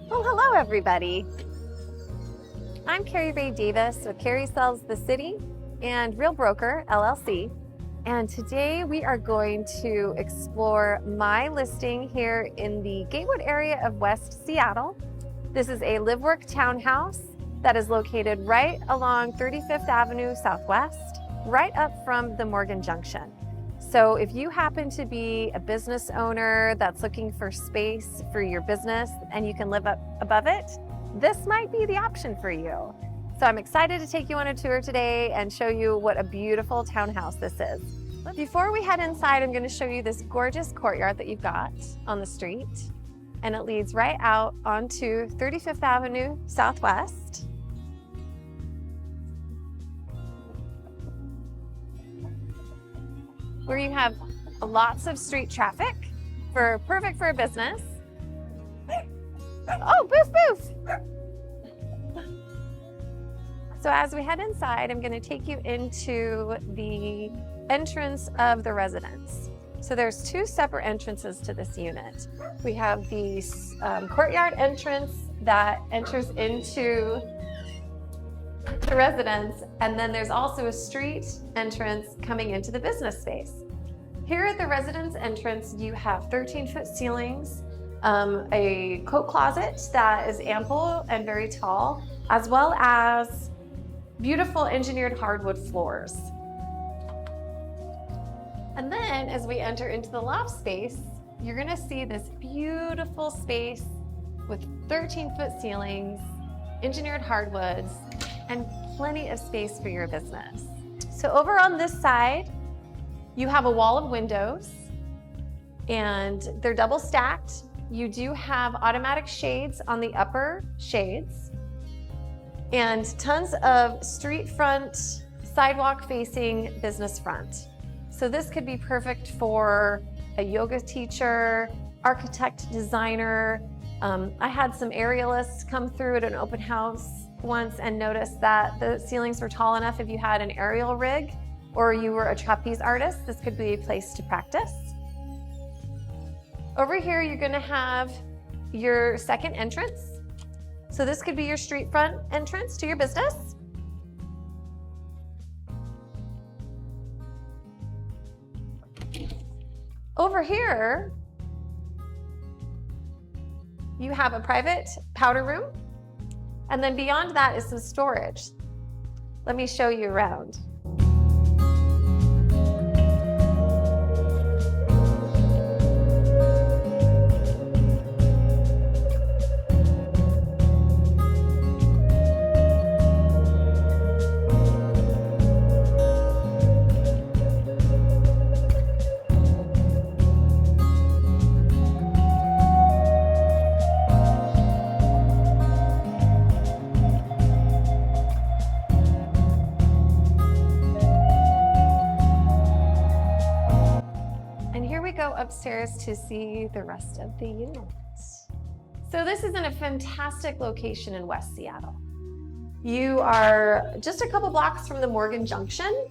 Well, hello everybody. I'm Kari Rae Davis with Kari Sells the City and Real Broker LLC. And today we are going to explore my listing here in the Gatewood area of West Seattle. This is a live-work townhouse that is located right along 35th Avenue Southwest, right up from the Morgan Junction. So if you happen to be a business owner that's looking for space for your business and you can live up above it, this might be the option for you. So I'm excited to take you on a tour today and show you what a beautiful townhouse this is. But before we head inside, I'm going to show you this gorgeous courtyard that you've got on the street. And it leads right out onto 35th Avenue Southwest. Where you have lots of street traffic, perfect for a business. Oh, boof, boof. So as we head inside, I'm going to take you into the entrance of the residence. So there's two separate entrances to this unit. We have the courtyard entrance that enters into the residence, and then there's also a street entrance coming into the business space. Here at the residence entrance, you have 13-foot ceilings, a coat closet that is ample and very tall, as well as beautiful engineered hardwood floors. And then as we enter into the loft space, you're gonna see this beautiful space with 13-foot ceilings, engineered hardwoods, and plenty of space for your business. So over on this side, you have a wall of windows and they're double stacked. You do have automatic shades on the upper shades and tons of street front, sidewalk facing business front. So this could be perfect for a yoga teacher, architect, designer. I had some aerialists come through at an open house once and noticed that the ceilings were tall enough if you had an aerial rig or you were a trapeze artist, this could be a place to practice. Over here, you're gonna have your second entrance. So this could be your street front entrance to your business. Over here, you have a private powder room. And then beyond that is some storage. Let me show you around. Go upstairs to see the rest of the units. So this is in a fantastic location in West Seattle. You are just a couple blocks from the Morgan Junction,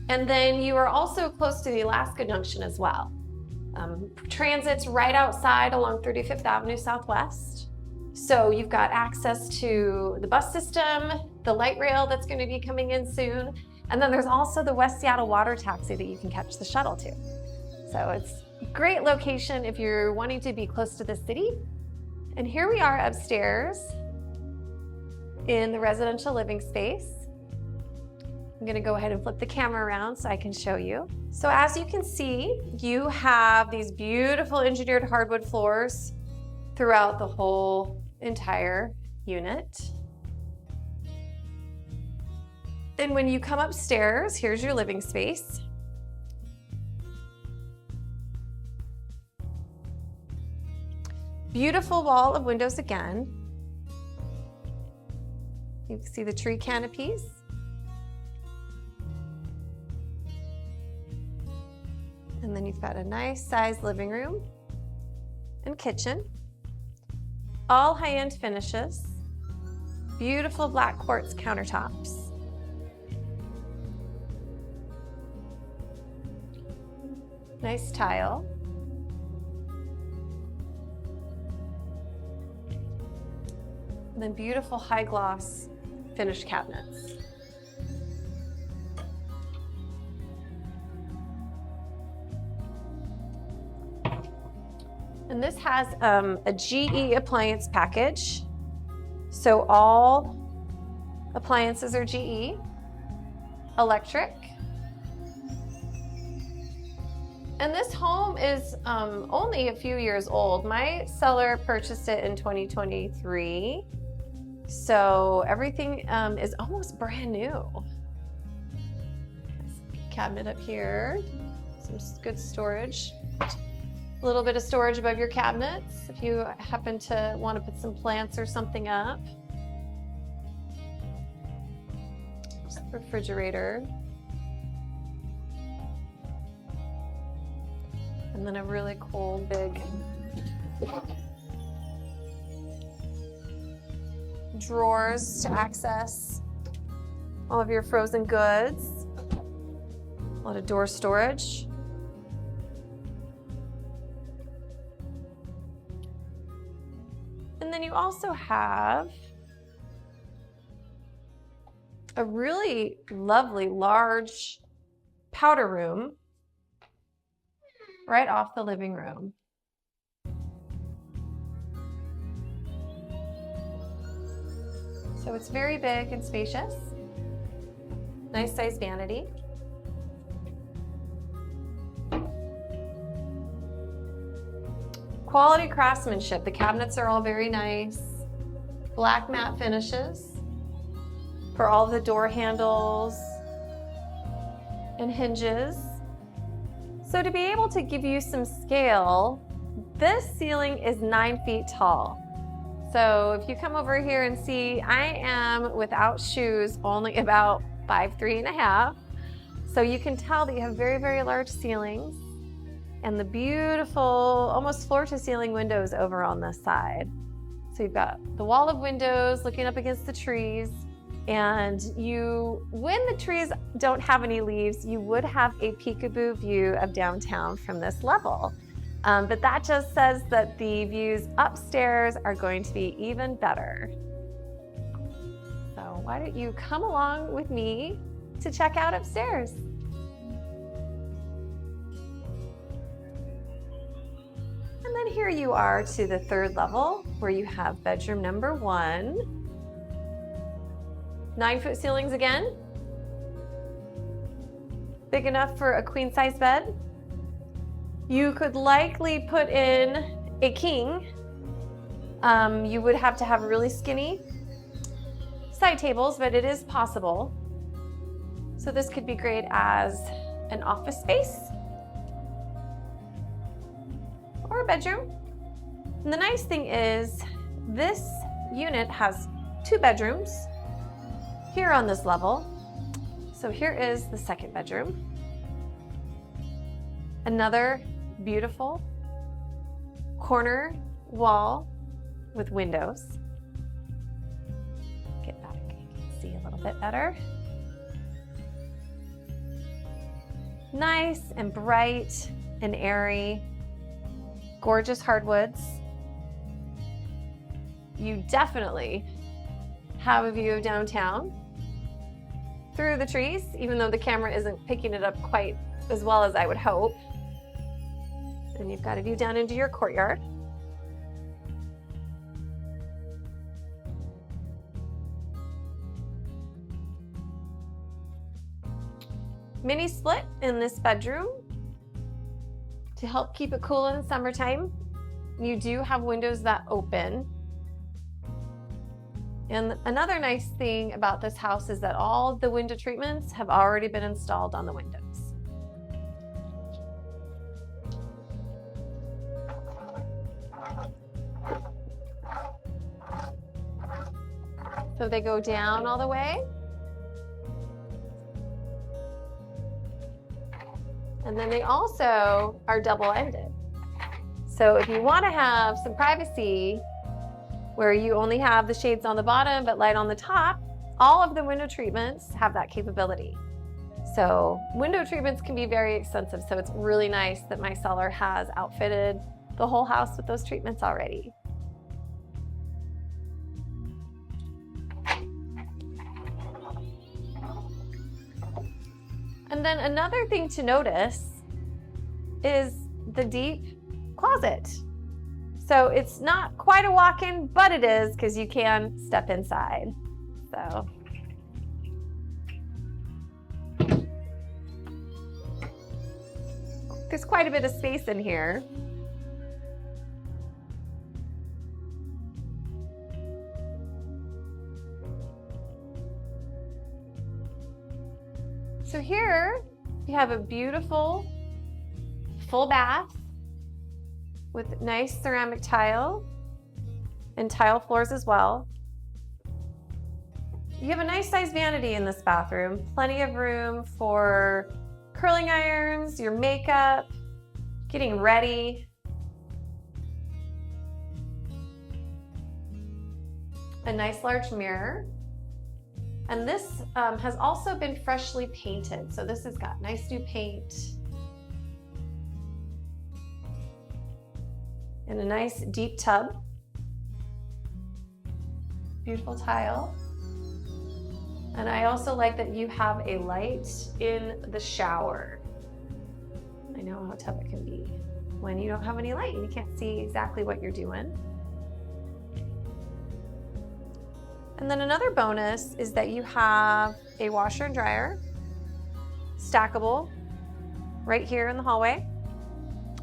and then you are also close to the Alaska Junction as well. Transit's right outside along 35th Avenue Southwest. So you've got access to the bus system, the light rail that's going to be coming in soon, and then there's also the West Seattle water taxi that you can catch the shuttle to. So it's a great location if you're wanting to be close to the city. And here we are upstairs in the residential living space. I'm gonna go ahead and flip the camera around so I can show you. So as you can see, you have these beautiful engineered hardwood floors throughout the whole entire unit. Then when you come upstairs, here's your living space. Beautiful wall of windows again. You can see the tree canopies. And then you've got a nice sized living room and kitchen. All high-end finishes. Beautiful black quartz countertops. Nice tile. And then beautiful high gloss finished cabinets. And this has a GE appliance package. So all appliances are GE, electric. And this home is only a few years old. My seller purchased it in 2023. So everything is almost brand new. Cabinet up here, some good storage. A little bit of storage above your cabinets if you happen to want to put some plants or something up. Refrigerator. And then a really cool big drawers to access all of your frozen goods. A lot of door storage. And then you also have a really lovely large powder room right off the living room. So it's very big and spacious. Nice size vanity. Quality craftsmanship. The cabinets are all very nice. Black matte finishes for all the door handles and hinges. So to be able to give you some scale, this ceiling is 9 feet tall. So if you come over here and see, I am without shoes only about 5'3½". So you can tell that you have very, very large ceilings and the beautiful, almost floor to ceiling windows over on this side. So you've got the wall of windows looking up against the trees, and when the trees don't have any leaves, you would have a peekaboo view of downtown from this level. But that just says that the views upstairs are going to be even better. So why don't you come along with me to check out upstairs? And then here you are to the third level where you have bedroom number 1. 9-foot ceilings again. Big enough for a queen size bed. You could likely put in a king. You would have to have really skinny side tables, but it is possible. So this could be great as an office space or a bedroom. And the nice thing is this unit has 2 bedrooms here on this level. So here is the second bedroom. Another beautiful corner wall with windows. Get back, you can see a little bit better. Nice and bright and airy. Gorgeous hardwoods. You definitely have a view of downtown through the trees, even though the camera isn't picking it up quite as well as I would hope. And you've got a view down into your courtyard. Mini split in this bedroom to help keep it cool in the summertime. You do have windows that open. And another nice thing about this house is that all the window treatments have already been installed on the windows. So they go down all the way. And then they also are double-ended. So if you want to have some privacy where you only have the shades on the bottom but light on the top, all of the window treatments have that capability. So window treatments can be very expensive, so it's really nice that my seller has outfitted the whole house with those treatments already. And then another thing to notice is the deep closet. So it's not quite a walk-in, but it is, because you can step inside. So there's quite a bit of space in here. So here you have a beautiful full bath with nice ceramic tile and tile floors as well. You have a nice size vanity in this bathroom, plenty of room for curling irons, your makeup, getting ready. A nice large mirror. And this has also been freshly painted. So this has got nice new paint. And a nice deep tub. Beautiful tile. And I also like that you have a light in the shower. I know how tough it can be when you don't have any light and you can't see exactly what you're doing. And then another bonus is that you have a washer and dryer, stackable, right here in the hallway,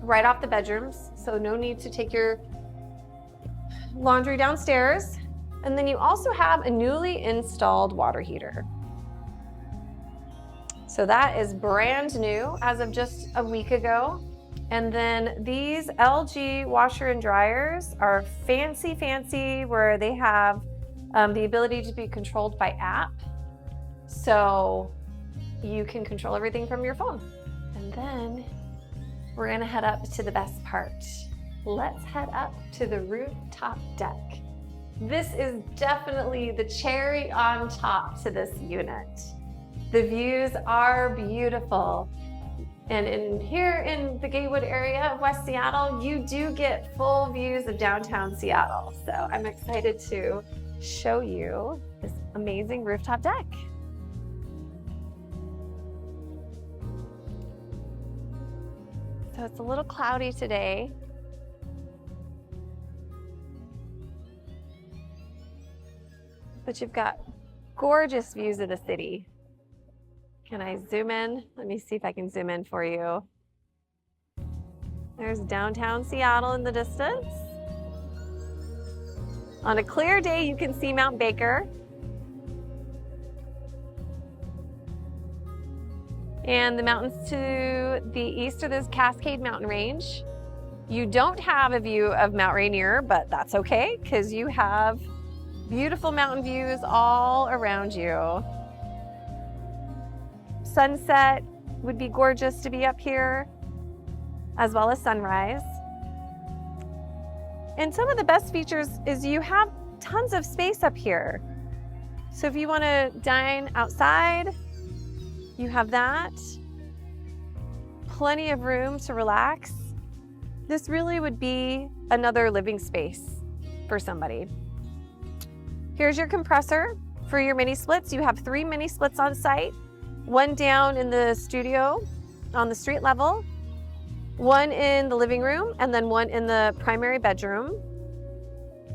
right off the bedrooms. So no need to take your laundry downstairs. And then you also have a newly installed water heater. So that is brand new as of just a week ago. And then these LG washer and dryers are fancy, where they have the ability to be controlled by app. So you can control everything from your phone. And then we're gonna head up to the best part. Let's head up to the rooftop deck. This is definitely the cherry on top to this unit. The views are beautiful. And here in the Gatewood area of West Seattle, you do get full views of downtown Seattle. So I'm excited to show you this amazing rooftop deck. So it's a little cloudy today. But you've got gorgeous views of the city. Can I zoom in? Let me see if I can zoom in for you. There's downtown Seattle in the distance. On a clear day, you can see Mount Baker. And the mountains to the east are this Cascade mountain range. You don't have a view of Mount Rainier, but that's okay, because you have beautiful mountain views all around you. Sunset would be gorgeous to be up here, as well as sunrise. And some of the best features is you have tons of space up here. So if you want to dine outside, you have that. Plenty of room to relax. This really would be another living space for somebody. Here's your compressor for your mini splits. You have 3 mini splits on site, one down in the studio on the street level, one in the living room, and then one in the primary bedroom.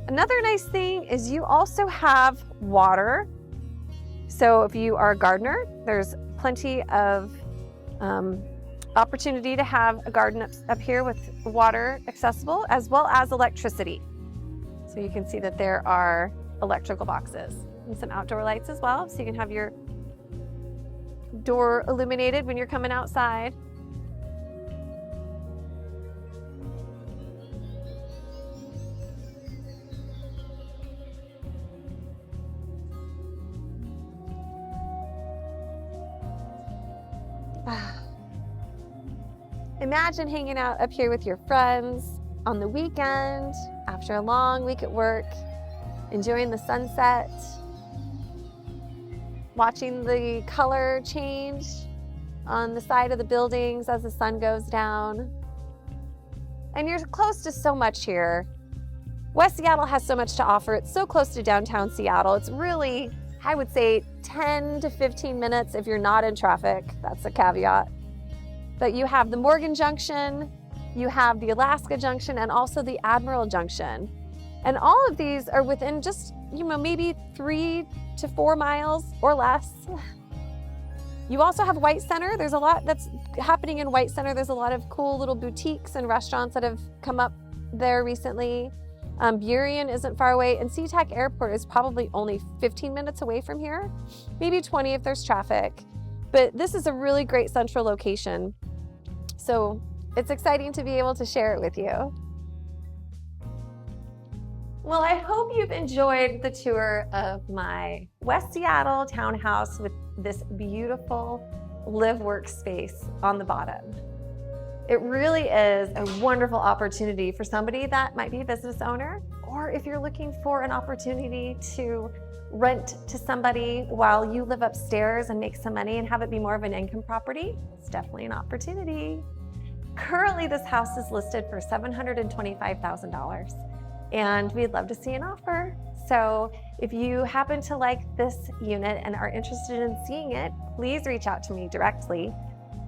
Another nice thing is you also have water. So if you are a gardener, there's plenty of opportunity to have a garden up here with water accessible, as well as electricity. So you can see that there are electrical boxes and some outdoor lights as well, so you can have your door illuminated when you're coming outside. Imagine hanging out up here with your friends on the weekend after a long week at work, enjoying the sunset, watching the color change on the side of the buildings as the sun goes down. And you're close to so much here. West Seattle has so much to offer. It's so close to downtown Seattle. It's really I would say 10 to 15 minutes if you're not in traffic. That's a caveat. But you have the Morgan Junction, you have the Alaska Junction, and also the Admiral Junction. And all of these are within just, maybe 3 to 4 miles or less. You also have White Center. There's a lot that's happening in White Center. There's a lot of cool little boutiques and restaurants that have come up there recently. Burien isn't far away, and SeaTac Airport is probably only 15 minutes away from here, maybe 20 if there's traffic. But this is a really great central location. So it's exciting to be able to share it with you. Well, I hope you've enjoyed the tour of my West Seattle townhouse with this beautiful live workspace on the bottom. It really is a wonderful opportunity for somebody that might be a business owner, or if you're looking for an opportunity to rent to somebody while you live upstairs and make some money and have it be more of an income property, it's definitely an opportunity. Currently, this house is listed for $725,000, and we'd love to see an offer. So if you happen to like this unit and are interested in seeing it, please reach out to me directly.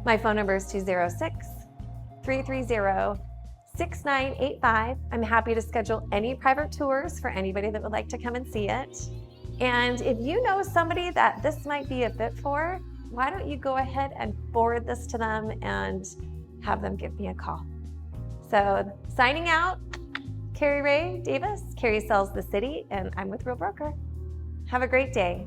My phone number is 206-330-6985. I'm happy to schedule any private tours for anybody that would like to come and see it. And if you know somebody that this might be a fit for, why don't you go ahead and forward this to them and have them give me a call. So signing out, Kari Rae Davis. Kari sells the city, and I'm with Real Broker. Have a great day.